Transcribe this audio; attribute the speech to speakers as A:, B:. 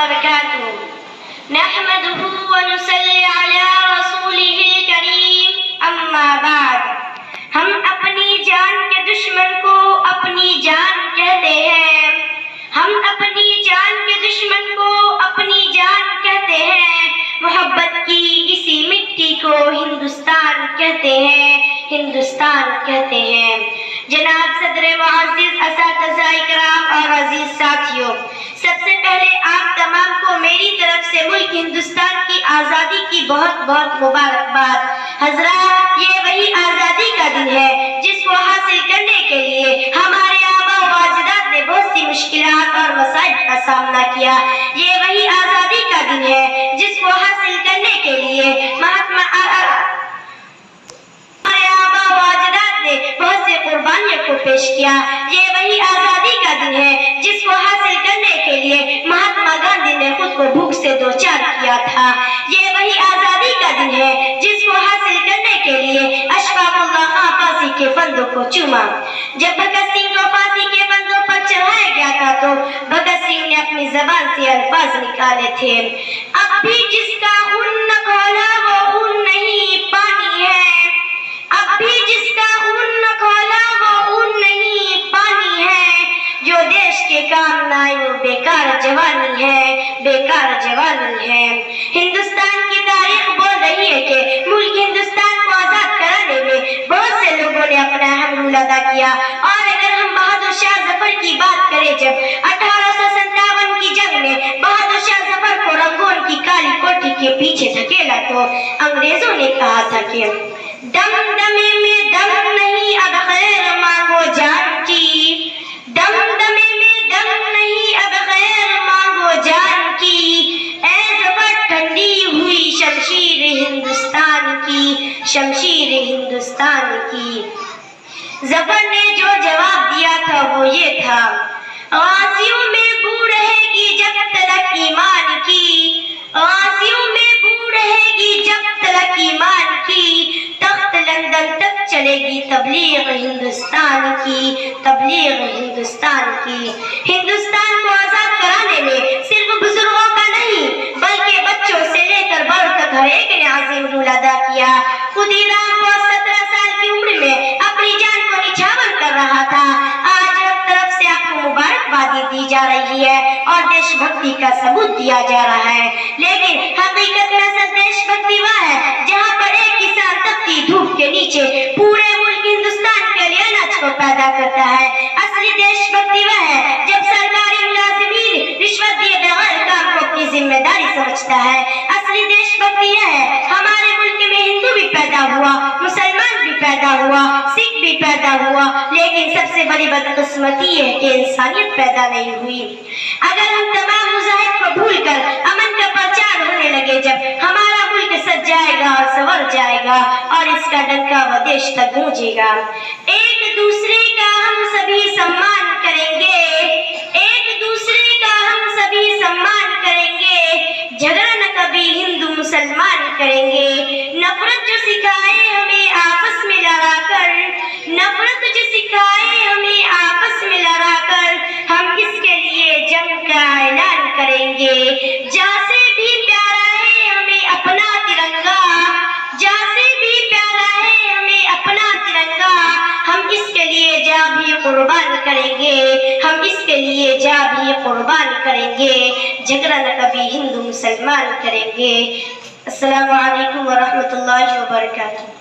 A: وبركاته نحمده ونصلي على رسوله الكريم اما بعد ہم اپنی جان کے دشمن کو اپنی جان کہتے ہیں ہم اپنی جان کے دشمن کو اپنی جان کہتے ہیں محبت کی اسی مٹی کو ہندوستان کہتے ہیں ہندوستان کہتے ہیں جناب صدر معزز اساتذہ اکرام اور عزیز ساتھیوں سب سے پہلے آپ تمام کو میری طرف سے ملک ہندوستان کی آزادی کی بہت بہت مبارکباد حضرات یہ وہی آزادی کا دن ہے جس کو حاصل کرنے کے لیے ہمارے آباء و اجداد نے بہت سی مشکلات اور مصائب کا سامنا کیا یہ وہی آزادی کا دن ہے جس کو حاصل کرنے کے لیے ہمارے آباء و اجداد نے بہت سی قربانیوں کو پیش کیا یہ وہی آزادی کا دن ہے جس کو حاصل کرنے کے لیے مہاتما گاندھی نے خود کو بھوک سے دوچار کیا تھا یہ وہی آزادی کا دن ہے جس کو حاصل کرنے کے لیے اشفاق اللہ خان پھانسی کے پھندوں کو چوما جب بھگت سنگھ کو پھانسی کے پھندوں پر چڑھایا گیا تھا تو بھگت سنگھ نے اپنی زبان سے الفاظ نکالے تھے اب بھی جس کا خون نہ کھولا وہ خون نہیں پانی ہے اب بھی جس کا خون نہ کھولا وہ خون نہیں پانی ہے جو دیش کے کام نہ آئے وہ بیکار جوانی ہے بیکار جوانی ہے ہندوستان کی تاریخ بول رہی ہے کہ ملک ہندوستان کو آزاد کرانے میں بہت سے لوگوں نے اپنا اہم رول ادا کیا اور اگر ہم بہادر شاہ ظفر کی بات کریں جب 1857 کی جنگ میں بہادر شاہ ظفر کو رنگون کی کالی کوٹھی کے پیچھے دھکیلا تو انگریزوں نے کہا تھا کہ دم دمے میں دم نہیں اب خیر مانگو جان کی دم دمے میں دم نہیں اب خیر مانگو جان کی اے ظفر ٹھنڈی ہوئی شمشیر ہندوستان کی شمشیر ہندوستان کی ظفر نے جو جواب دیا تھا وہ یہ تھا غازیوں میں بو رہے گی جب تلک ایمان کی غازیوں میں بو رہے گی جب تلک ایمان کی تخت لندن تک چلے گی تبلیغ ہندوستان کی تبلیغ ہندوستان کی ہندوستان کو آزاد کرانے میں صرف بزرگوں کا نہیں بلکہ بچوں سے لے کر بڑوں تک ہر ایک نے عظیم رول ادا کیا خودی رام کو 17 سال کی عمر میں اپنی جان کو نچھاور کر رہا تھا آج ہر طرف سے آپ کو مبارکبادی دی جا رہی ہے اور دیش بھکتی کا ثبوت دیا جا رہا ہے لیکن حقیقت میں اصل دیش بھکتی وہ ہے جہاں پر ایک کسان تپتی دھوپ کے نیچے پورے ملک ہندوستان کے لیے اناج کو پیدا کرتا ہے اصلی دیش بھکتی وہ ہے جب سرکاری ملازمین رشوت دیے بغیر کام کو اپنی ذمہ داری سمجھتا ہے اصلی دیش بھکتی یہ ہے ہمارے ملک میں ہندو بھی پیدا ہوا مسلمان بھی پیدا ہوا سکھ بھی پیدا ہوا لیکن سب سے بڑی بدقسمتی ہے کہ انسانیت پیدا نہیں ہوئی اگر ہم تمام مذاہب کو بھول کر امن کا پرچار ہونے لگے جب ہمارا ملک سج جائے گا اور سنور جائے گا اور اس کا ڈنکا ودیش تک گونجے گا ایک دوسرے کا ہم سبھی سمان کریں گے ایک دوسرے کا ہم سبھی سمان کریں گے جھگڑا نہ کبھی ہندو مسلمان کریں گے نفرت جو سکھائے ہمیں آپس میں لڑا کر نفرت جو سکھائے ہمیں آپس میں لڑا کر ہم اس کے لیے جنگ کا اعلان کریں گے جہاں سے بھی پیارا ہے ہمیں اپنا ترنگا جہاں سے بھی پیارا ہے ہمیں اپنا ترنگا ہم اس کے لیے جا بھی قربان کریں گے ہم اس کے لیے جا بھی قربان کریں گے جھگڑا نہ کبھی ہندو مسلمان کریں گے السلام علیکم ورحمۃ اللہ وبرکاتہ